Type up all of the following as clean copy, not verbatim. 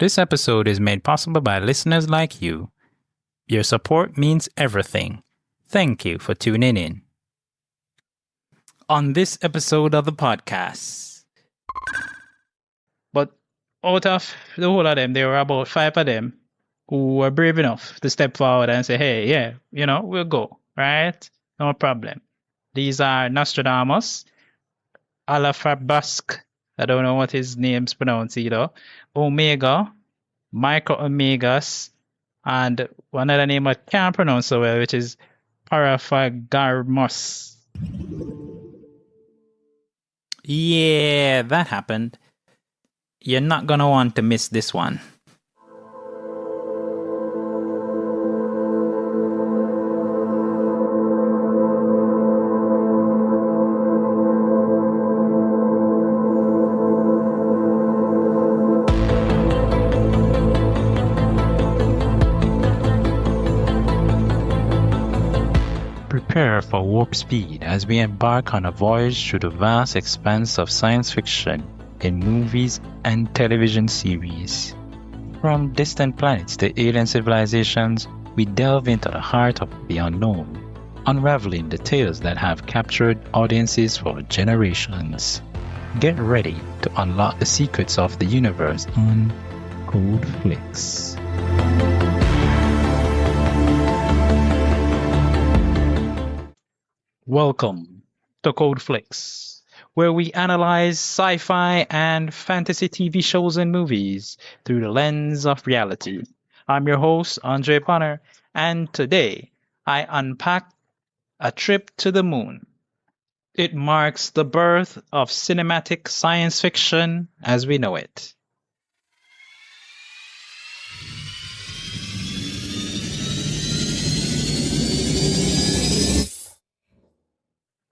This episode is made possible by listeners like you. Your support means everything. Thank you for tuning in. On this episode of the podcast, but out of the whole of them, there were about 5 of them who were brave enough to step forward and say, hey, yeah, we'll go, right? No problem. These are Nostradamus, Alafabask, I don't know what his name's pronounced either, Omega, Micro Omegas, and one other name I can't pronounce so well, which is Paraphagarmos. Yeah, that happened. You're not gonna want to miss this one. Prepare for warp speed as we embark on a voyage through the vast expanse of science fiction in movies and television series. From distant planets to alien civilizations, we delve into the heart of the unknown, unraveling the tales that have captured audiences for generations. Get ready to unlock the secrets of the universe on Code Flix. Welcome to Code Flix, where we analyze sci-fi and fantasy TV shows and movies through the lens of reality. I'm your host, André Ponner, and today I unpack A Trip to the Moon. It marks the birth of cinematic science fiction as we know it.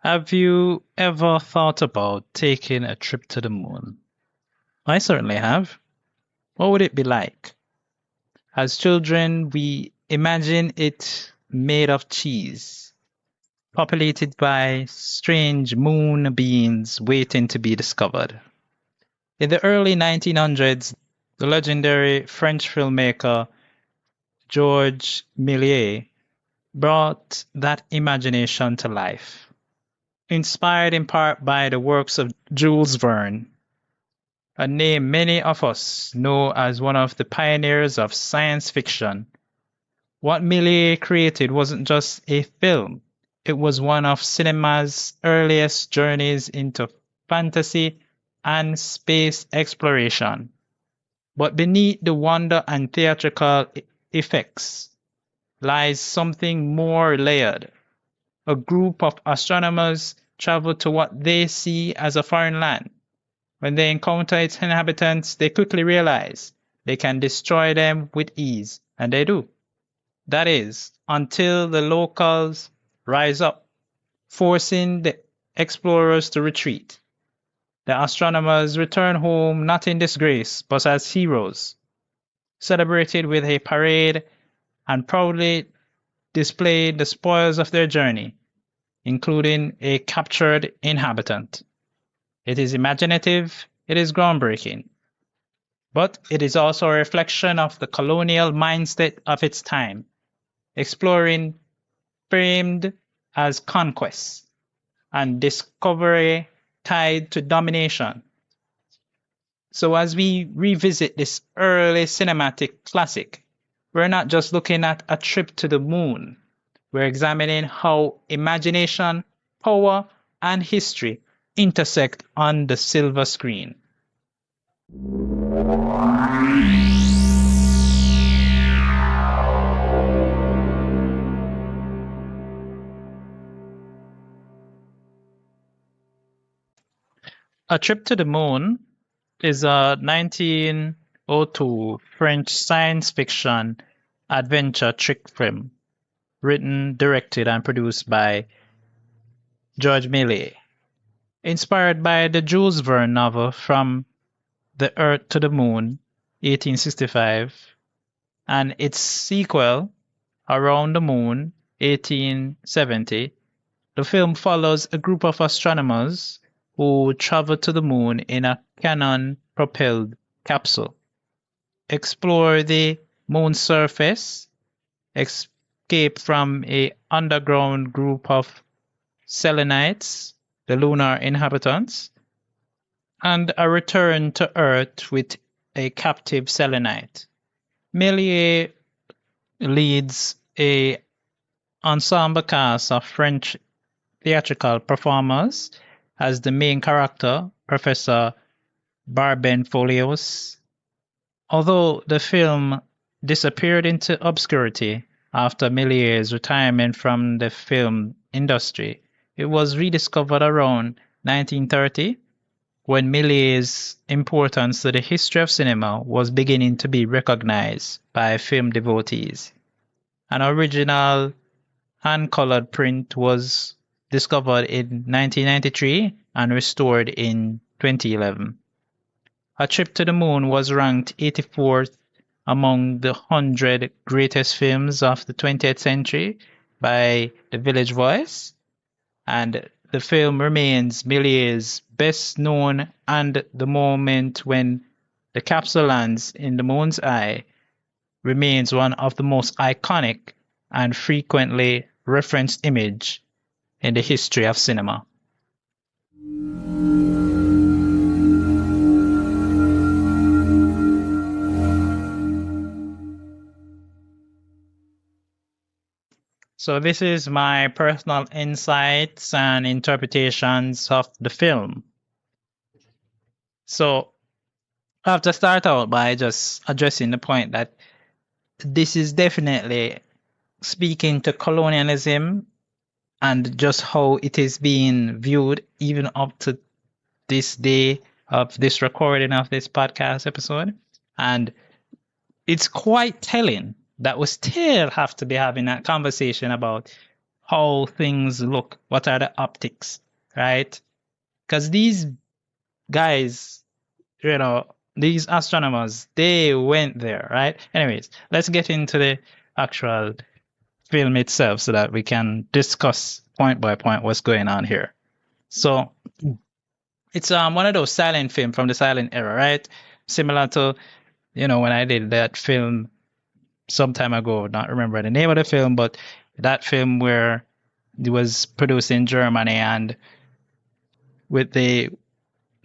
Have you ever thought about taking a trip to the moon? I certainly have. What would it be like? As children, we imagine it made of cheese, populated by strange moon beings waiting to be discovered. In the early 1900s, the legendary French filmmaker Georges Méliès brought that imagination to life. Inspired in part by the works of Jules Verne, a name many of us know as one of the pioneers of science fiction. What Méliès created wasn't just a film, it was one of cinema's earliest journeys into fantasy and space exploration. But beneath the wonder and theatrical effects lies something more layered. A group of astronomers travel to what they see as a foreign land. When they encounter its inhabitants, they quickly realize they can destroy them with ease, and they do. That is, until the locals rise up, forcing the explorers to retreat. The astronomers return home not in disgrace, but as heroes, celebrated with a parade and proudly displayed the spoils of their journey, including a captured inhabitant. It is imaginative, it is groundbreaking, but it is also a reflection of the colonial mindset of its time, exploring framed as conquest and discovery tied to domination. So as we revisit this early cinematic classic, we're not just looking at A Trip to the Moon. We're examining how imagination, power, and history intersect on the silver screen. A Trip to the Moon is a 1902 French science fiction adventure trick film written, directed, and produced by Georges Méliès. Inspired by the Jules Verne novel From the Earth to the Moon, 1865, and its sequel, Around the Moon, 1870, the film follows a group of astronomers who travel to the moon in a cannon-propelled capsule. explore the moon's surface, escape from a underground group of selenites, the lunar inhabitants, and a return to Earth with a captive selenite. Méliès leads a ensemble cast of French theatrical performers as the main character, Professor Barbenfolios. Although the film disappeared into obscurity after Méliès's retirement from the film industry, it was rediscovered around 1930 when Méliès's importance to the history of cinema was beginning to be recognized by film devotees. An original hand-colored print was discovered in 1993 and restored in 2011. A Trip to the Moon was ranked 84th among the 100 greatest films of the 20th century by The Village Voice, and the film remains Méliès's best known, and the moment when the capsule lands in the moon's eye remains one of the most iconic and frequently referenced image in the history of cinema. So this is my personal insights and interpretations of the film. So I have to start out by just addressing the point that this is definitely speaking to colonialism and just how it is being viewed even up to this day of this recording of this podcast episode. And it's quite telling that we still have to be having that conversation about how things look, what are the optics, right? Because these guys, these astronomers, they went there, right? Anyways, let's get into the actual film itself so that we can discuss point by point what's going on here. So it's one of those silent film from the silent era, right? Similar to, when I did that film some time ago, not remember the name of the film, but that film where it was produced in Germany and with the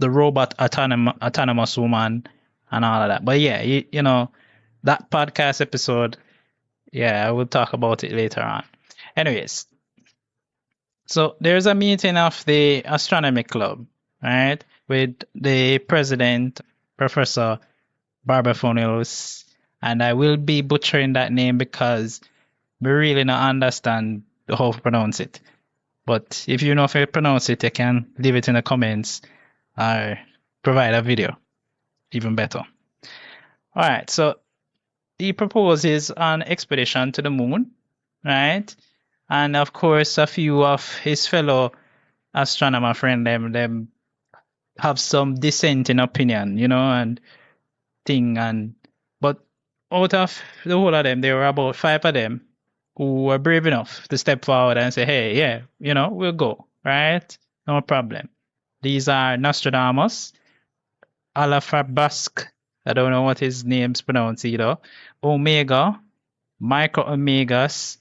robot autonomous woman and all of that. But yeah, that podcast episode, yeah, I will talk about it later on. Anyways, so there's a meeting of the astronomy club, right, with the president, Professor Barbenfolios, and I will be butchering that name because we really don't understand how to pronounce it. But if you know how to pronounce it, you can leave it in the comments or provide a video. Even better. All right, so he proposes an expedition to the moon, right? And of course, a few of his fellow astronomer friends, them have some dissenting opinion, and thing. But out of the whole of them, there were about 5 of them who were brave enough to step forward and say, hey, yeah, we'll go, right? No problem. These are Nostradamus, Alafabask, I don't know what his name's pronounced either, Omega, Micro Omegas,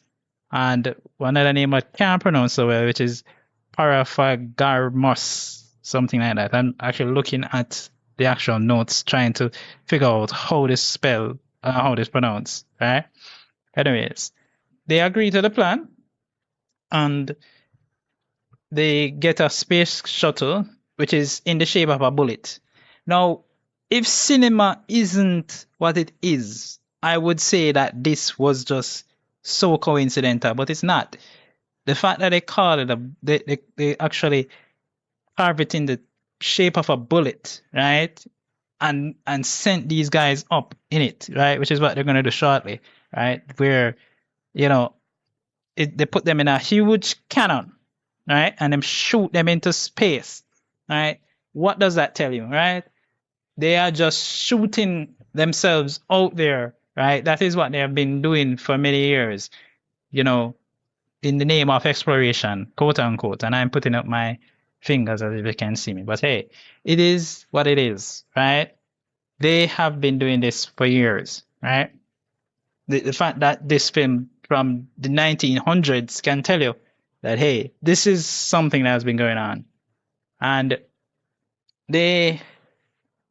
and one other name I can't pronounce so well, which is Paraphagarmos, something like that. I'm actually looking at the actual notes, trying to figure out how this spell, how this pronounced, right? Anyways, they agree to the plan, and they get a space shuttle, which is in the shape of a bullet. Now, if cinema isn't what it is, I would say that this was just so coincidental, but it's not. The fact that they call it they actually carve it in the shape of a bullet, right? And sent these guys up in it, right? Which is what they're going to do shortly, right? Where, they put them in a huge cannon, right? And then shoot them into space, right? What does that tell you, right? They are just shooting themselves out there, right? That is what they have been doing for many years, in the name of exploration, quote unquote. And I'm putting up my fingers as if you can see me. But hey, it is what it is, right? they have been doing this for years, right? The fact that this film from the 1900s can tell you that, hey, this is something that has been going on. And the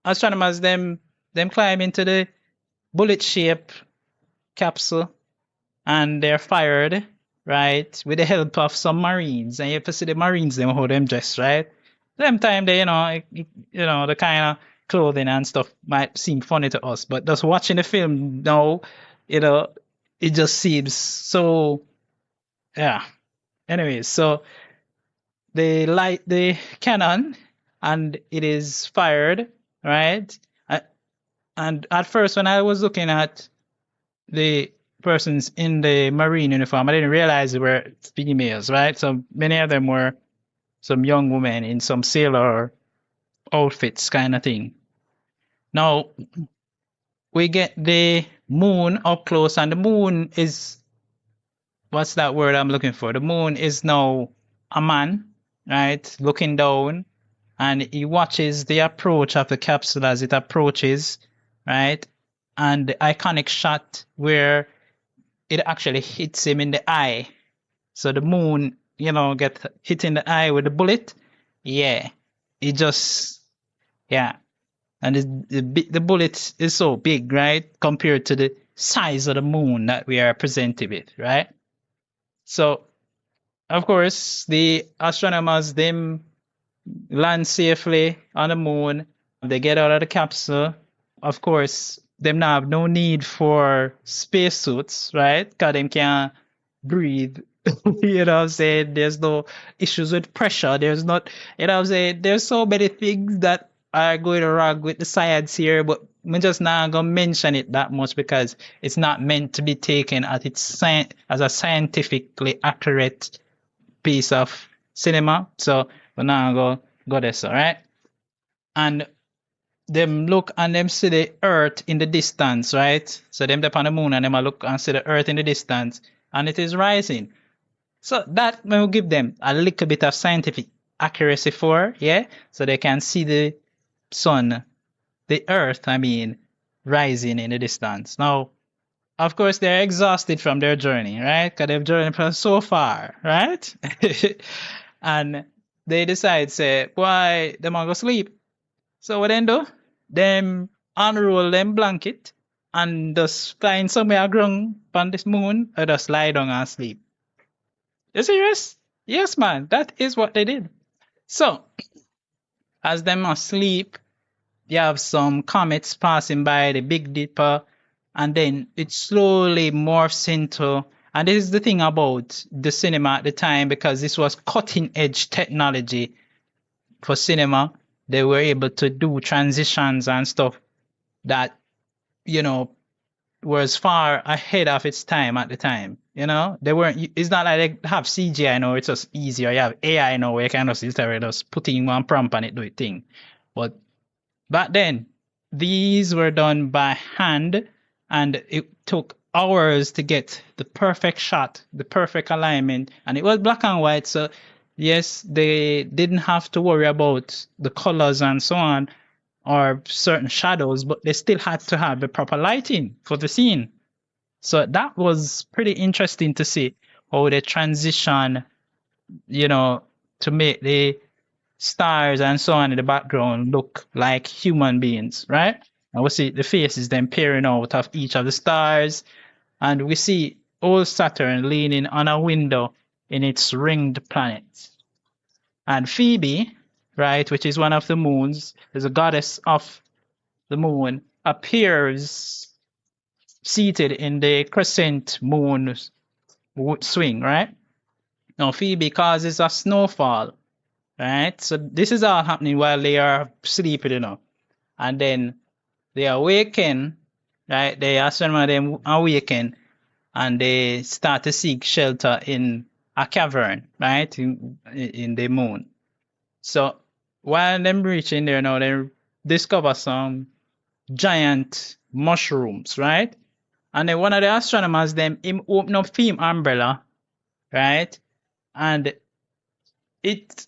astronomers, them climb into the bullet-shaped capsule, and they're fired, right, with the help of some Marines. And you have to see the Marines, them how them dress, right? Them time they, the kind of clothing and stuff might seem funny to us, but just watching the film now, you know, it just seems so, yeah. Anyways, so they light the cannon and it is fired, right? And at first, when I was looking at the persons in the Marine uniform, I didn't realize they were females, right? So many of them were some young women in some sailor outfits kind of thing. Now, we get the moon up close, and the moon is, what's that word I'm looking for? The moon is now a man, right, looking down, and he watches the approach of the capsule as it approaches, right? And the iconic shot where it actually hits him in the eye. So the moon, get hit in the eye with a bullet. Yeah, it just, yeah. And the bullet is so big, right? Compared to the size of the moon that we are presented with, right? So, of course, the astronomers, them land safely on the moon. They get out of the capsule. Of course, them now have no need for spacesuits, right? Because them can breathe. You know what I'm saying? There's no issues with pressure. There's not, you know what I'm saying? There's so many things that are going wrong with the science here, but I'm just not going to mention it that much because it's not meant to be taken as a scientifically accurate piece of cinema. So we're not going to go this, all right? And them look and them see the earth in the distance, right? So them up on the moon and them look and see the earth in the distance and it is rising. So that will give them a little bit of scientific accuracy yeah? So they can see the sun, the earth, rising in the distance. Now, of course, they're exhausted from their journey, right? Because they've journeyed from so far, right? And they decide, say, why, them want to go sleep. So what then do? Them unroll them blanket and just find somewhere ground on this moon or just lie down and sleep. You serious? Yes, man. That is what they did. So, as them asleep, you have some comets passing by the Big Dipper, and then it slowly morphs into, and this is the thing about the cinema at the time, because this was cutting edge technology for cinema. They were able to do transitions and stuff that, was far ahead of its time at the time. They weren't, it's not like they have CGI now, it's just easier. You have AI now where you can just put in one prompt and it do it thing. But back then, these were done by hand, and it took hours to get the perfect shot, the perfect alignment, and it was black and white. So yes, they didn't have to worry about the colors and so on, or certain shadows, but they still had to have the proper lighting for the scene. So that was pretty interesting to see how they transition, to make the stars and so on in the background look like human beings, right? And we see the faces then peering out of each of the stars, and we see old Saturn leaning on a window in its ringed planet. And Phoebe, right, which is one of the moons, is a goddess of the moon, appears seated in the crescent moon swing, right? Now, Phoebe causes a snowfall, right? So this is all happening while they are sleeping, And then they awaken, right? They astronomer them awaken, and they start to seek shelter in a cavern, right? In the moon. So while them reaching there now, they discover some giant mushrooms, right? And then one of the astronomers, him open up him umbrella, right? And it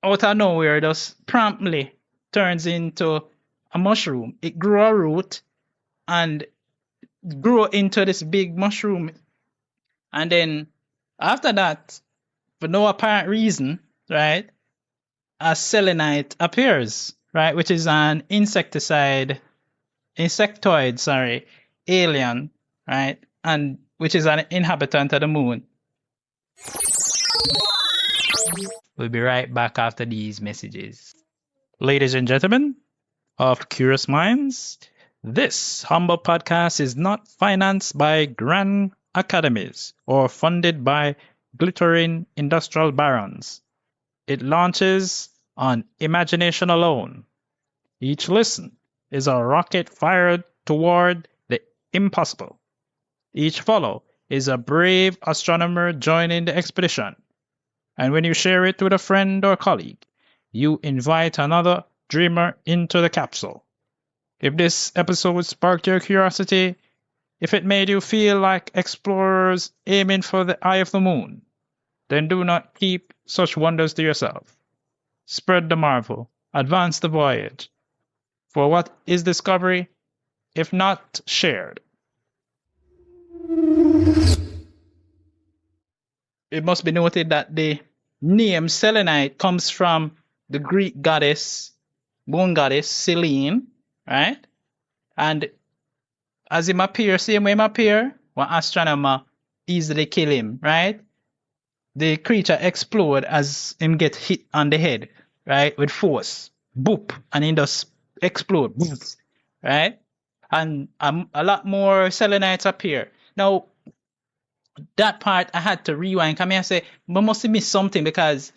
out of nowhere just promptly turns into a mushroom. It grew a root and grew into this big mushroom. And then after that, for no apparent reason, right, a selenite appears, right, which is an insectoid, alien, right, and which is an inhabitant of the moon. We'll be right back after these messages. Ladies and gentlemen of Curious Minds, this humble podcast is not financed by grand academies or funded by glittering industrial barons. It launches on imagination alone. Each listen is a rocket fired toward the impossible. Each follow is a brave astronomer joining the expedition. And when you share it with a friend or colleague, you invite another dreamer into the capsule. If this episode sparked your curiosity, if it made you feel like explorers aiming for the eye of the moon, then do not keep such wonders to yourself. Spread the marvel, advance the voyage. For what is discovery, if not shared? It must be noted that the name selenite comes from the Greek goddess, moon goddess, Selene, right? And as him appear, same way him appear, one astronomer easily kill him, right? The creature explode as him get hit on the head, right? With force. Boop. And he does explode. Boop. Right? And a lot more selenites appear. Now, that part I had to rewind. Come here, say, but must have missed something because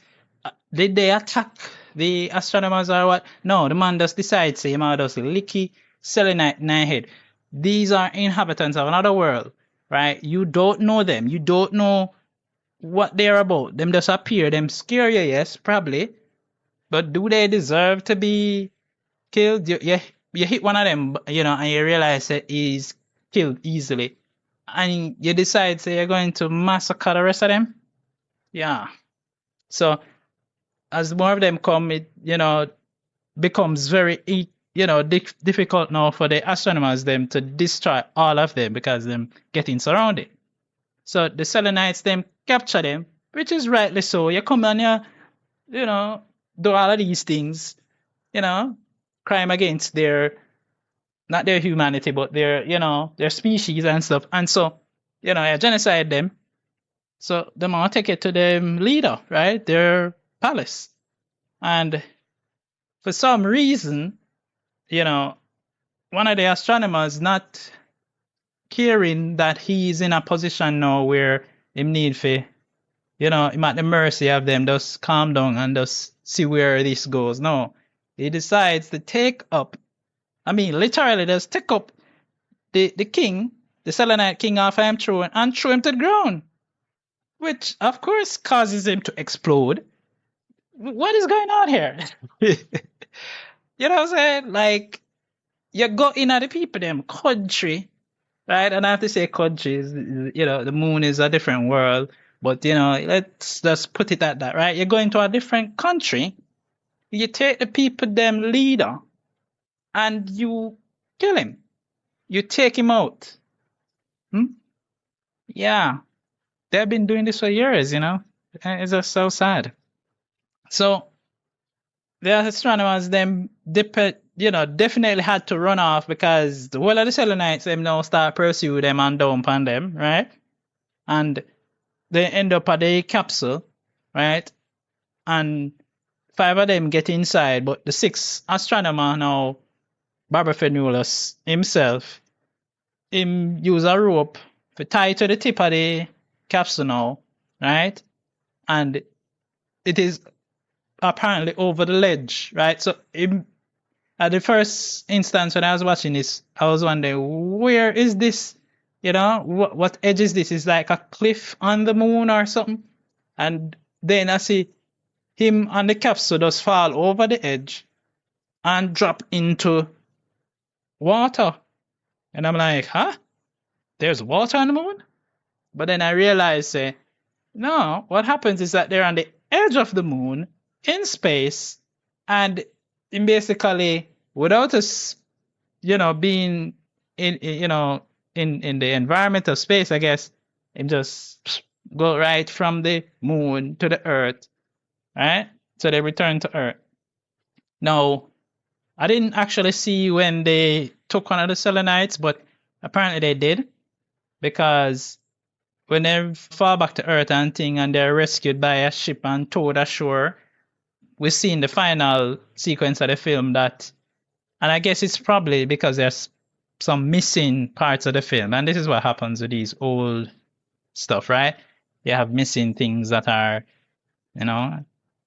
did they attack the astronomers or what? No, the man just decides, say, him just licky selenite in their head. These are inhabitants of another world, right? You don't know them. You don't know what they're about. Them just appear. Them scare you, yes, probably. But do they deserve to be killed? You hit one of them, and you realize that he's killed easily. And you decide, say, you're going to massacre the rest of them? Yeah. So, as more of them come, it, becomes very, difficult now for the astronomers, them, to destroy all of them because them getting surrounded. So, the selenites, them, capture them, which is rightly so. You come on here, do all of these things, crime against not their humanity, but their species and stuff. And so, you genocide them. So the man take it to the leader, right? Their palace. And for some reason, one of the astronomers not caring that he's in a position now where him need for, him at the mercy of them, just calm down and just see where this goes. No, he decides to take up, literally just take up the king, the selenite king off him throne and throw him to the ground. Which, of course, causes him to explode. What is going on here? You know what I'm saying? Like, you go in at the people, them country, right? And I have to say countries, the moon is a different world. But, let's just put it at that, right? You go into a different country, you take the people, them leader, and you kill him. You take him out. Yeah. They've been doing this for years, and it's just so sad. So the astronomers, them, definitely had to run off because the whole of the selenites, them now start pursue them and dump on them, right? And they end up at the capsule, right? And 5 of them get inside, but the 6th astronomer now, Barbaphenoulus himself, him use a rope to tie to the tip of the capsule now, right? And it is apparently over the ledge, right? So at the first instance when I was watching this, I was wondering, where is this? What edge is this? Is like a cliff on the moon or something? And then I see him and the capsule just fall over the edge and drop into water. And I'm like, huh? There's water on the moon? But then I realized, no, what happens is that they're on the edge of the moon in space, and basically without us, being in the environment of space, I guess, and just go right from the moon to the Earth, right? So they return to Earth. Now, I didn't actually see when they took one of the selenites, but apparently they did, because when they fall back to Earth and thing, and they're rescued by a ship and towed ashore, we see in the final sequence of the film that, and I guess it's probably because there's some missing parts of the film, and this is what happens with these old stuff, right? You have missing things that are,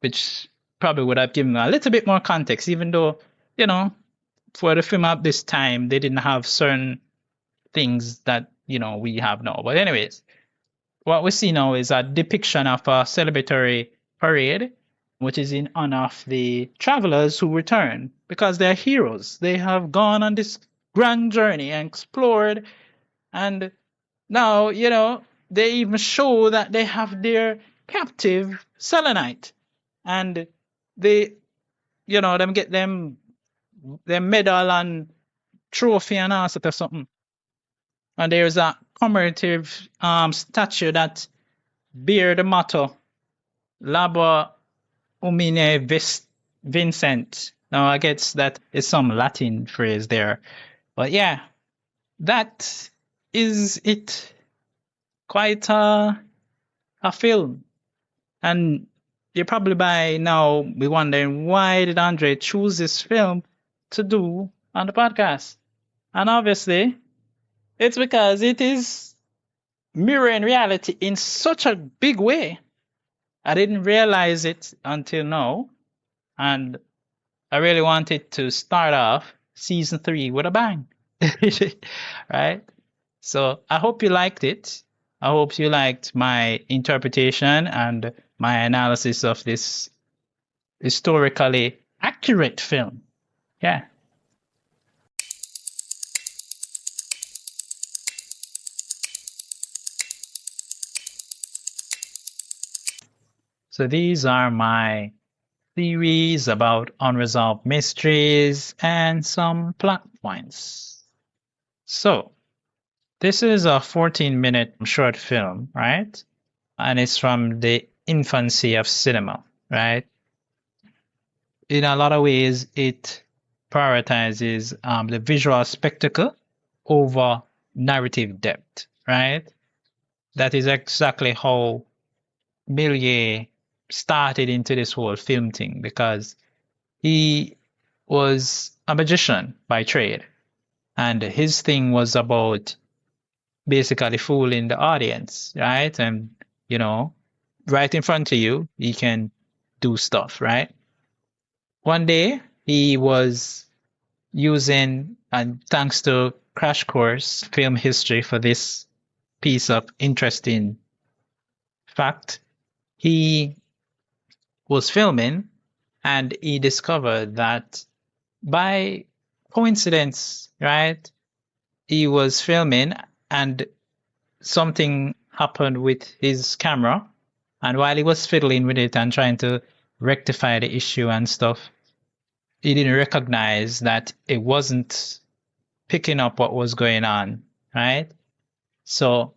which probably would have given a little bit more context, even though, for the film at this time, they didn't have certain things that, we have now. But anyways, what we see now is a depiction of a celebratory parade, which is in honor of the travelers who return, because they're heroes. They have gone on this grand journey and explored, and now, they even show that they have their captive selenite, and they, them get them their medal and trophy and all sort of something. And there's a commemorative statue that bear the motto Labor Umine Vincent. Now I guess that is some Latin phrase there. But yeah, that is it. Quite a film. And you're probably by now be wondering, why did Andre choose this film to do on the podcast? And obviously, it's because it is mirroring reality in such a big way. I didn't realize it until now. And I really wanted to start off season 3 with a bang. Right? So I hope you liked it. I hope you liked my interpretation and my analysis of this historically accurate film. Yeah. So these are my theories about unresolved mysteries and some plot points. So this is a 14-minute short film, right? And it's from the infancy of cinema, right? In a lot of ways, it prioritizes the visual spectacle over narrative depth, right? That is exactly how Méliès started into this whole film thing, because he was a magician by trade, and his thing was about basically fooling the audience, right? And, right in front of you, he can do stuff, right? One day, he was using, and thanks to Crash Course Film History for this piece of interesting fact, he was filming and he discovered that by coincidence, right, he was filming and something happened with his camera, and while he was fiddling with it and trying to rectify the issue and stuff, he didn't recognize that it wasn't picking up what was going on, right? So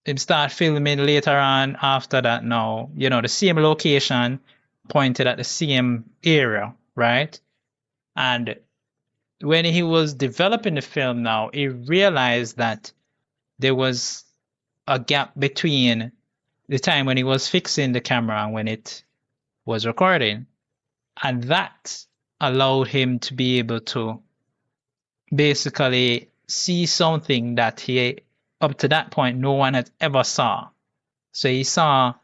he started filming later on after that now, the same location pointed at the same area, right? And when he was developing the film now, he realized that there was a gap between the time when he was fixing the camera and when it was recording. And that allowed him to be able to basically see something that he, up to that point, no one had ever saw. So he saw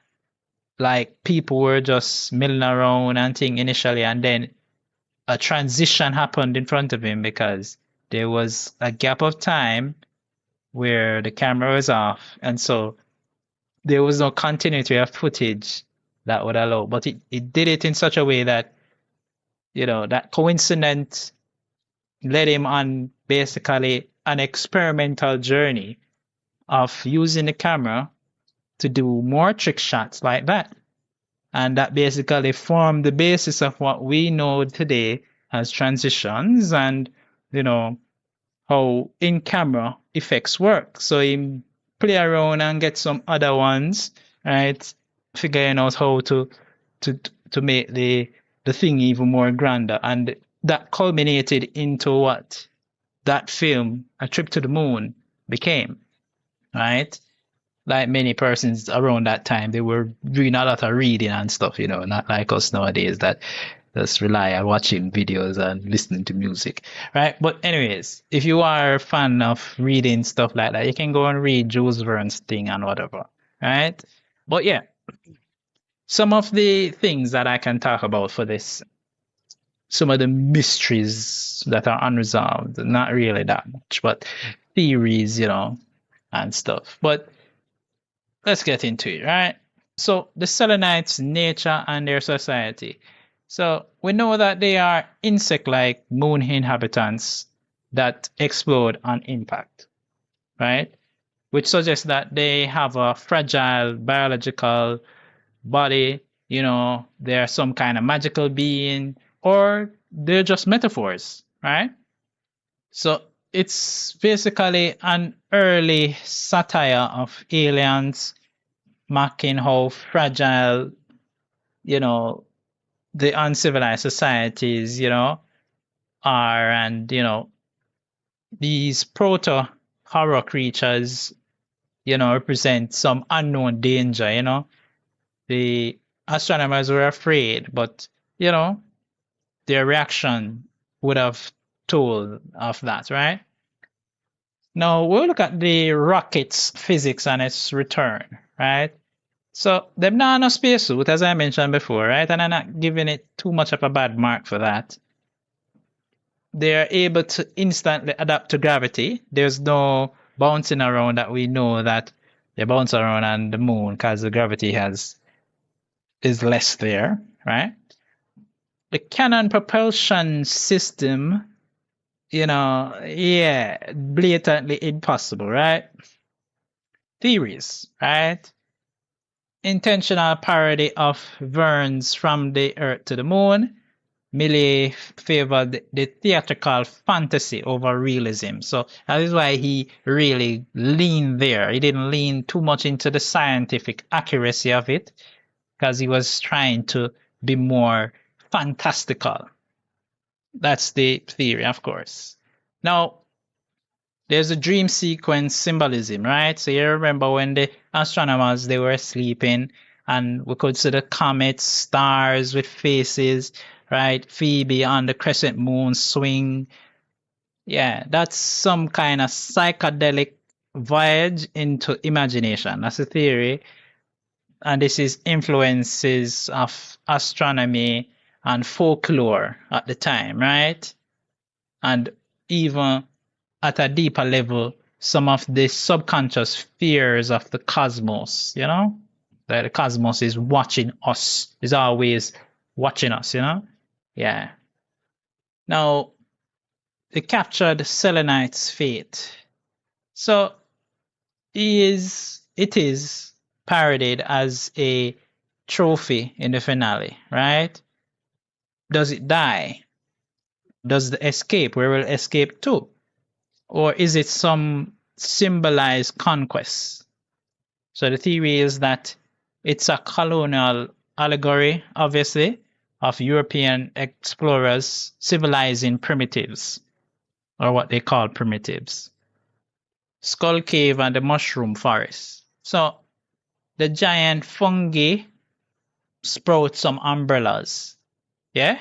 like people were just milling around and thing initially, and then a transition happened in front of him because there was a gap of time where the camera was off, and so there was no continuity of footage that would allow. But it did it in such a way that, that coincidence led him on basically an experimental journey of using the camera to do more trick shots like that. And that basically formed the basis of what we know today has transitions and, how in-camera effects work. So he play around and get some other ones, right? Figuring out how to to make the thing even more grander. And that culminated into what that film, A Trip to the Moon, became, right? Like many persons around that time, they were doing a lot of reading and stuff, not like us nowadays that just rely on watching videos and listening to music, right? But anyways, if you are a fan of reading stuff like that, you can go and read Jules Verne's thing and whatever, right? But yeah, some of the things that I can talk about for this, some of the mysteries that are unresolved, not really that much, but theories, and stuff. But let's get into it, right? So the selenites' nature and their society. So we know that they are insect-like moon inhabitants that explode on impact, right? Which suggests that they have a fragile biological body, they're some kind of magical being, or they're just metaphors, right? So it's basically an early satire of aliens, marking how fragile, the uncivilized societies, are, and, these proto horror creatures, represent some unknown danger, The astronomers were afraid, but, their reaction would have told of that, right? Now we'll look at the rocket's physics and its return, right? So they're not on a spacesuit, as I mentioned before, right? And I'm not giving it too much of a bad mark for that. They're able to instantly adapt to gravity. There's no bouncing around that we know that they bounce around on the moon because the gravity is less there, right? The cannon propulsion system, blatantly impossible, right? Theories, right? Intentional parody of Verne's From the Earth to the Moon. Millie favored the theatrical fantasy over realism. So that is why he really leaned there. He didn't lean too much into the scientific accuracy of it because he was trying to be more fantastical. That's the theory, of course. Now, there's a dream sequence symbolism, right? So you remember when the astronomers, they were sleeping and we could see the comets, stars with faces, right? Phoebe on the crescent moon swing. Yeah, that's some kind of psychedelic voyage into imagination. That's a theory. And this is influences of astronomy and folklore at the time, right? And even at a deeper level, some of the subconscious fears of the cosmos, that the cosmos is watching us, is always watching us, Yeah. Now, they captured Selenite's fate. So it is parodied as a trophy in the finale, right? Does it die? Does the escape? Where will escape to? Or is it some symbolized conquest? So the theory is that it's a colonial allegory, obviously, of European explorers civilizing primitives, or what they call primitives. Skull Cave and the Mushroom Forest. So the giant fungi sprout some umbrellas. Yeah?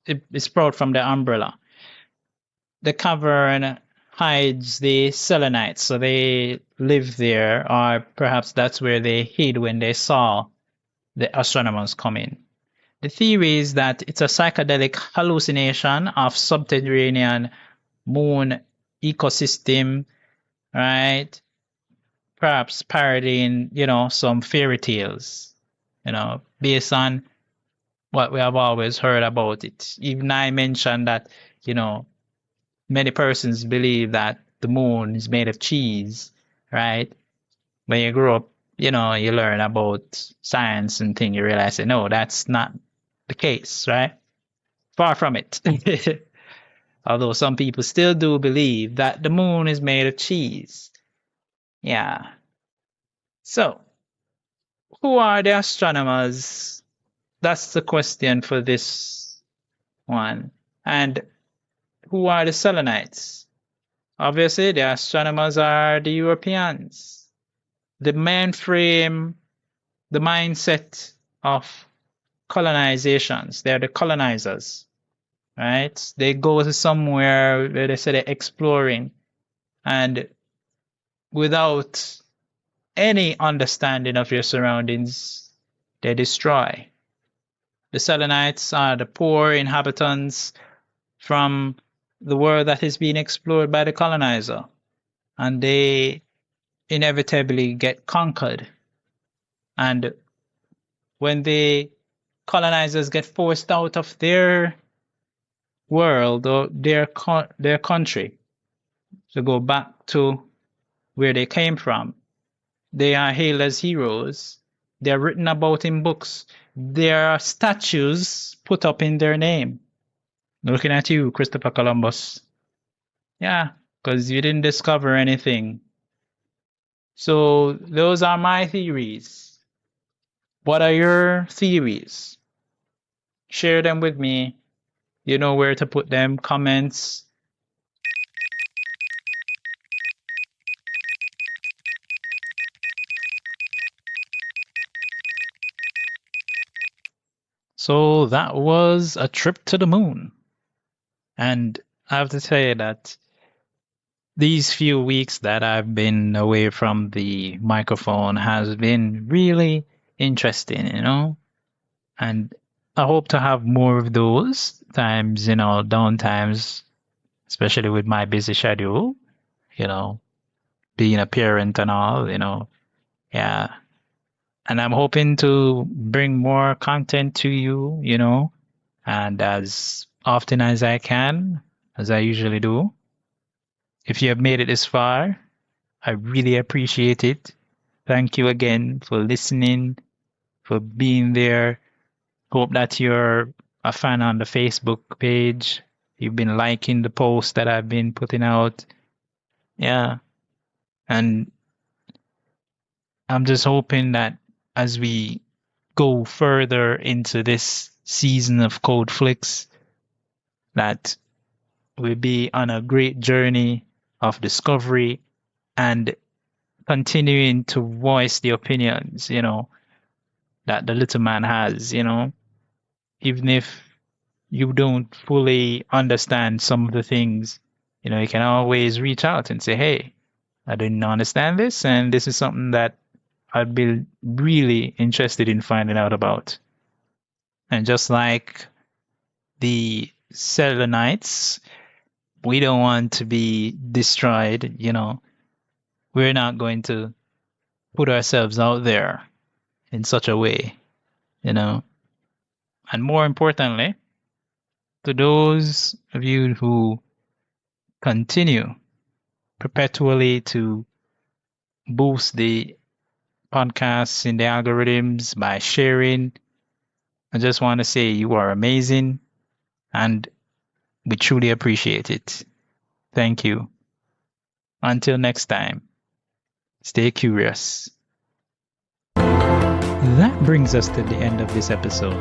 It sprout from the umbrella. The cavern hides the selenites, so they live there, or perhaps that's where they hid when they saw the astronomers come in. The theory is that it's a psychedelic hallucination of subterranean moon ecosystem, right? Perhaps parodying, some fairy tales, based on what we have always heard about it. Even I mentioned that, many persons believe that the moon is made of cheese, right? When you grow up, you learn about science and things, you realize that no, that's not the case, right? Far from it. Although some people still do believe that the moon is made of cheese. Yeah. So, who are the astronomers? That's the question for this one. And who are the selenites? Obviously, the astronomers are the Europeans. The mainframe, the mindset of colonizations, they're the colonizers, right? They go to somewhere where they say they're exploring, and without any understanding of your surroundings, they destroy. The Selenites are the poor inhabitants from the world that is being explored by the colonizer, and they inevitably get conquered. And when the colonizers get forced out of their world or their country to go back to where they came from, they are hailed as heroes. They're written about in books. There are statues put up in their name. Looking at you, Christopher Columbus. Yeah, because you didn't discover anything. So those are my theories. What are your theories? Share them with me. You know where to put them. Comments. So that was a trip to the moon. And I have to tell you that these few weeks that I've been away from the microphone has been really interesting, you know? And I hope to have more of those times, you know, down times, especially with my busy schedule, you know, being a parent and all, you know. Yeah. And I'm hoping to bring more content to you, you know, and as often as I can, as I usually do. If you have made it this far, I really appreciate it. Thank you again for listening, for being there. Hope that you're a fan on the Facebook page. You've been liking the posts that I've been putting out. Yeah. And I'm just hoping that as we go further into this season of Code Flix, that we'll be on a great journey of discovery and continuing to voice the opinions, you know, that the little man has, you know, even if you don't fully understand some of the things, you know, you can always reach out and say, hey, I didn't understand this, and this is something that I'd be really interested in finding out about. And just like the Selenites, we don't want to be destroyed, you know. We're not going to put ourselves out there in such a way, you know. And more importantly, to those of you who continue perpetually to boost the podcasts in the algorithms by sharing, I just want to say you are amazing and we truly appreciate it. Thank you. Until next time, stay curious. That brings us to the end of this episode.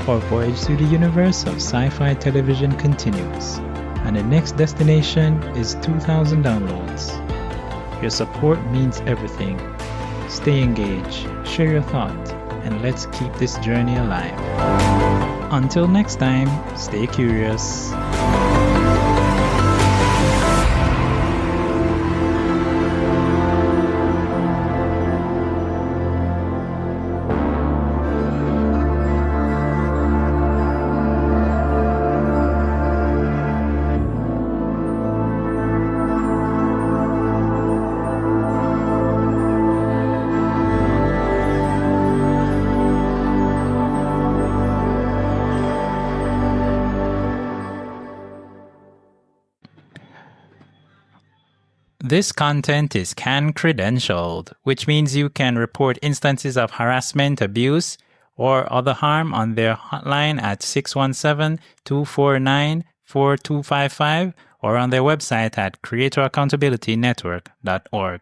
Our voyage through the universe of sci-fi television continues, and the next destination is 2,000 downloads. Your support means everything. Stay engaged, share your thought, and let's keep this journey alive. Until next time, stay curious. This content is CAN credentialed, which means you can report instances of harassment, abuse, or other harm on their hotline at 617-249-4255 or on their website at creatoraccountabilitynetwork.org.